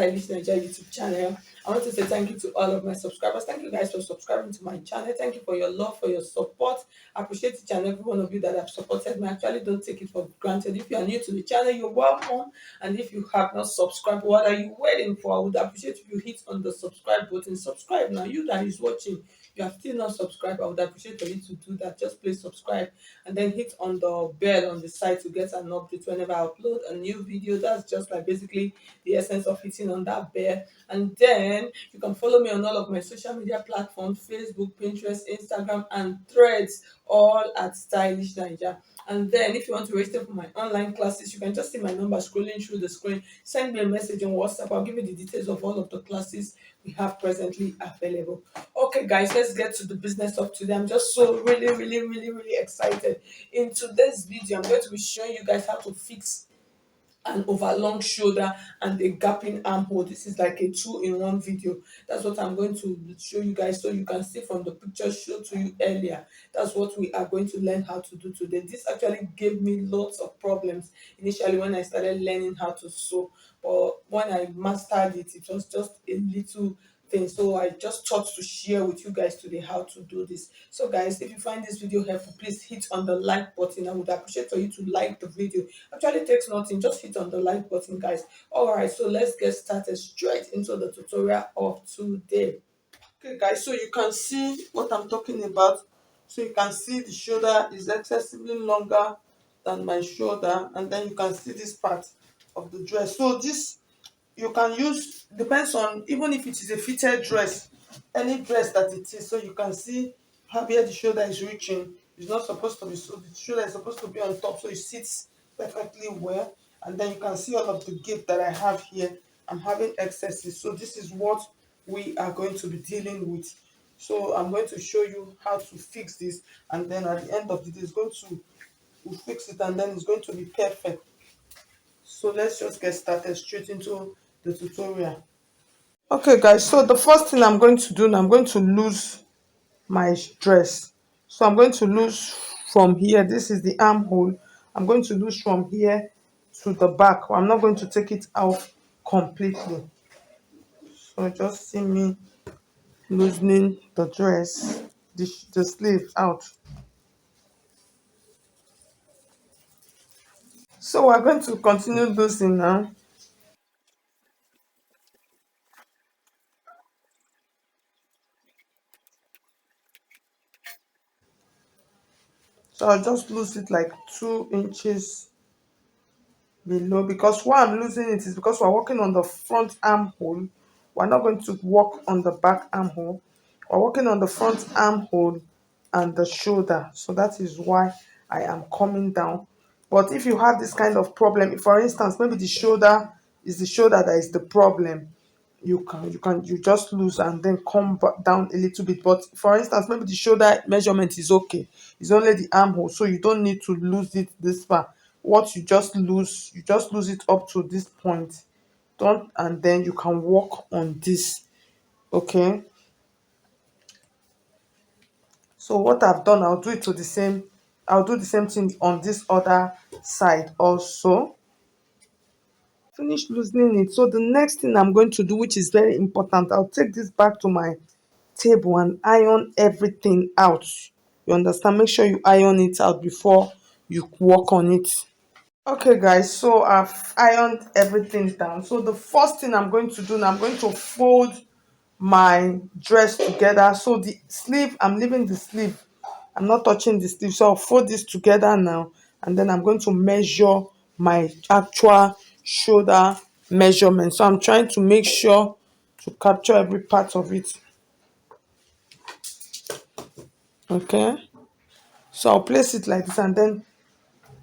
Stylish Naija YouTube channel. I want to say thank you to all of my subscribers. Thank you guys for subscribing to my channel. Thank you for your love, for your support. I appreciate each and every one of you that have supported me. I actually don't take it for granted. If you are new to the channel, you're welcome. And if you have not subscribed, what are you waiting for? I would appreciate if you hit on the subscribe button. Subscribe now. You that is watching, you have still not subscribed, I would appreciate for you to do that. Just please subscribe and then hit on the bell on the side to get an update whenever I upload a new video. That's just like basically the essence of hitting on that bell. And then you can follow me on all of my social media platforms: Facebook, Pinterest, Instagram, and Threads, all at Stylish Naija. And then if you want to register for my online classes, you can just see my number scrolling through the screen. Send me a message on WhatsApp. I'll give you the details of all of the classes we have presently available. Okay, guys, let's get to the business of today. I'm just so really excited. In today's video, I'm going to be showing you guys how to fix an overlong shoulder and a gapping armhole. This is like a two-in-one video. That's what I'm going to show you guys, so you can see from the picture shown to you earlier. That's what we are going to learn how to do today. This actually gave me lots of problems initially when I started learning how to sew, but when I mastered it, it was just a little thing. So I just thought to share with you guys today how to do this. So guys, if you find this video helpful, please hit on the like button. I would appreciate for you to like the video. Actually takes nothing, just hit on the like button, guys. All right, so let's get started straight into the tutorial of today. Okay guys, so you can see what I'm talking about. So you can see the shoulder is excessively longer than my shoulder, and then you can see this part of the dress. So this you can use, depends on, even if it is a fitted dress, any dress that it is. So you can see how where the shoulder is reaching is not supposed to be, so the shoulder is supposed to be on top, so it sits perfectly well. And then you can see all of the gape that I have here. I'm having excesses, so this is what we are going to be dealing with. So I'm going to show you how to fix this, and then at the end of the day it's going to, we'll fix it, and then it's going to be perfect. So let's just get started straight into the tutorial. Okay guys, so the first thing I'm going to do now, I'm going to lose my dress. So I'm going to lose from here. This is the armhole. I'm going to lose from here to the back. I'm not going to take it out completely. So just see me loosening the dress, the sleeve out. So we're going to continue losing now. So I'll just lose it like 2 inches below, because why I'm losing it is because we're working on the front armhole. We're not going to work on the back armhole. We're working on the front armhole and the shoulder. So that is why I am coming down. But if you have this kind of problem, if for instance maybe the shoulder is the shoulder that is the problem, you just lose and then come back down a little bit. But for instance, maybe the shoulder measurement is okay, it's only the armhole, so you don't need to lose it this far. What you just lose it up to this point. Don't, and then you can work on this. Okay, so what I've done, I'll do the same thing on this other side also. Finish loosening it. So the next thing I'm going to do, which is very important, I'll take this back to my table and iron everything out. You understand? Make sure you iron it out before you work on it. Okay guys, so I've ironed everything down. So the first thing I'm going to do now, I'm going to fold my dress together. So the sleeve, I'm leaving the sleeve, I'm not touching the sleeve. So I'll fold this together now, and then I'm going to measure my actual shoulder measurement. So I'm trying to make sure to capture every part of it. Okay, so I'll place it like this, and then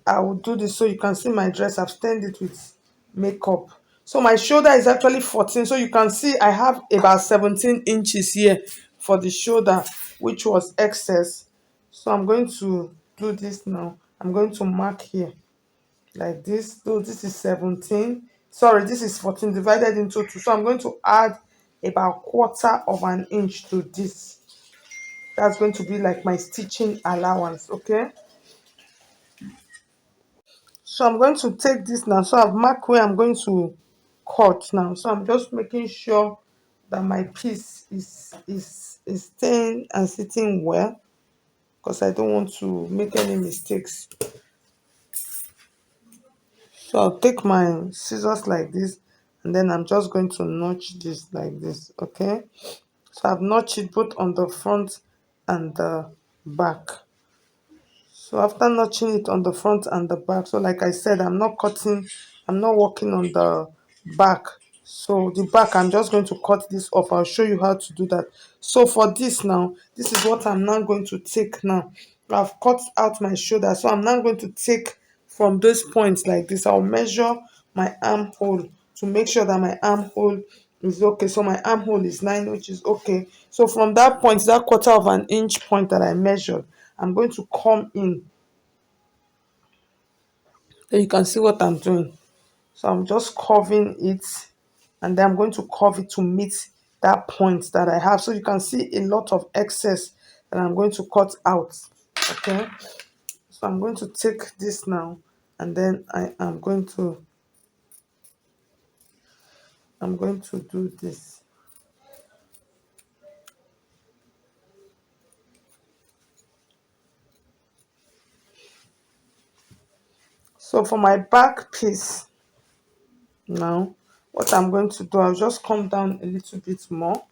I will do this so you can see my dress. I've stained it with makeup. So my shoulder is actually 14. So you can see I have about 17 inches here for the shoulder, which was excess. So I'm going to do this now. I'm going to mark here like this. So this is 17. Sorry, this is 14 divided into 2. So I'm going to add about 1/4 inch to this. That's going to be like my stitching allowance. Okay. So I'm going to take this now. So I've marked where I'm going to cut now. So I'm just making sure that my piece is staying and sitting well, because I don't want to make any mistakes. So I'll take my scissors like this, and then I'm just going to notch this like this, okay? So I've notched it both on the front and the back. So after notching it on the front and the back, so like I said, I'm not working on the back. So the back, I'm just going to cut this off. I'll show you how to do that. So for this now, this is what I'm now going to take now. I've cut out my shoulder. So I'm now going to take from those points like this. I'll measure my armhole to make sure that my armhole is okay. So my armhole is 9, which is okay. So from that point, that quarter of an inch point that I measured, I'm going to come in. So you can see what I'm doing. So I'm just curving it, and then I'm going to curve it to meet that point that I have. So you can see a lot of excess that I'm going to cut out. Okay. So I'm going to take this now, and then I'm going to do this. So for my back piece now, what I'm going to do, I'll just come down a little bit more.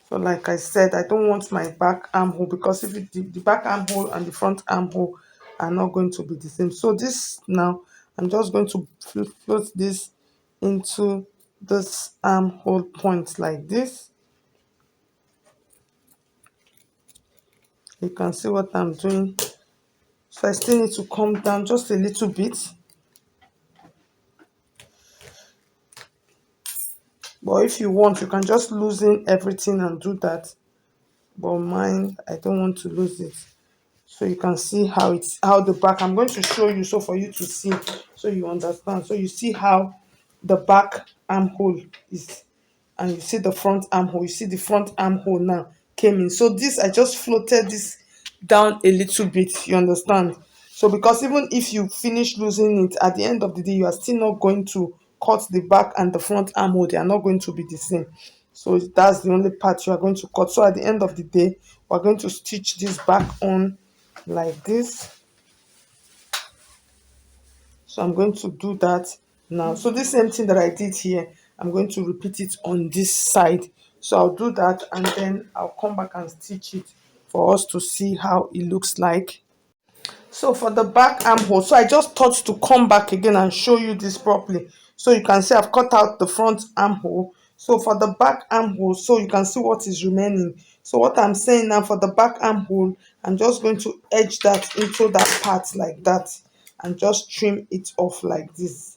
So like I said, I don't want my back armhole, because if the back armhole and the front armhole are not going to be the same. So this now, I'm just going to float this into this armhole point like this. You can see what I'm doing. So I still need to come down just a little bit. But if you want, you can just loosen everything and do that. But mine, I don't want to lose it. So you can see how the back, I'm going to show you so for you to see, so you understand. So you see how the back armhole is, and you see the front armhole. You see the front armhole now came in. So this, I just floated this down a little bit, you understand. So because even if you finish losing it, at the end of the day, you are still not going to cut the back and the front armhole. They are not going to be the same. So that's the only part you are going to cut. So at the end of the day, we're going to stitch this back on like this. So I'm going to do that now. So this same thing that I did here, I'm going to repeat it on this side. So I'll do that, and then I'll come back and stitch it for us to see how it looks like. So for the back armhole, so I just thought to come back again and show you this properly. So you can see I've cut out the front armhole. So for the back armhole, so you can see what is remaining. So what I'm saying now, for the back armhole, I'm just going to edge that into that part like that, and just trim it off like this.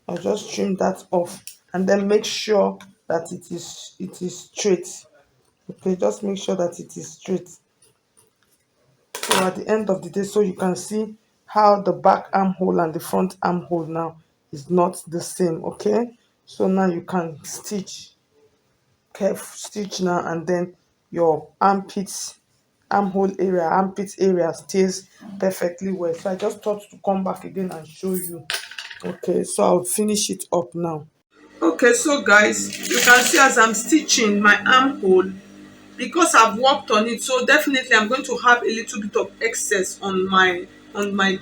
I'll just trim that off, and then make sure that it is straight. Okay, just make sure that it is straight. So at the end of the day, so you can see how the back armhole and the front armhole now is not the same. Okay, so now you can stitch, stitch now, and then your armpit area stays perfectly well. So I just thought to come back again and show you. Okay, so I'll finish it up now. Okay, so guys, you can see as I'm stitching my armhole, because I've worked on it, so definitely I'm going to have a little bit of excess on my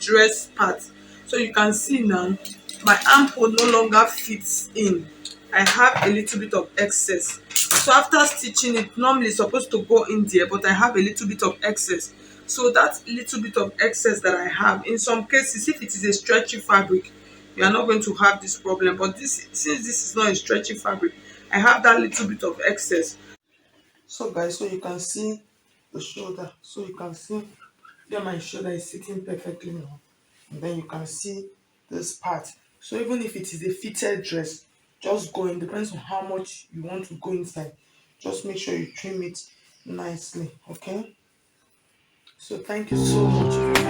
dress part. So you can see now my armhole no longer fits in. I have a little bit of excess. So after stitching it, normally it's supposed to go in there, but I have a little bit of excess. So that little bit of excess that I have, in some cases, if it is a stretchy fabric, you are not going to have this problem. But this, since this is not a stretchy fabric, I have that little bit of excess. So guys, so you can see the shoulder. So you can see where my shoulder is sitting perfectly now. And then you can see this part. So even if it is a fitted dress, just go in, depends on how much you want to go inside. Just make sure you trim it nicely, okay? So thank you so much.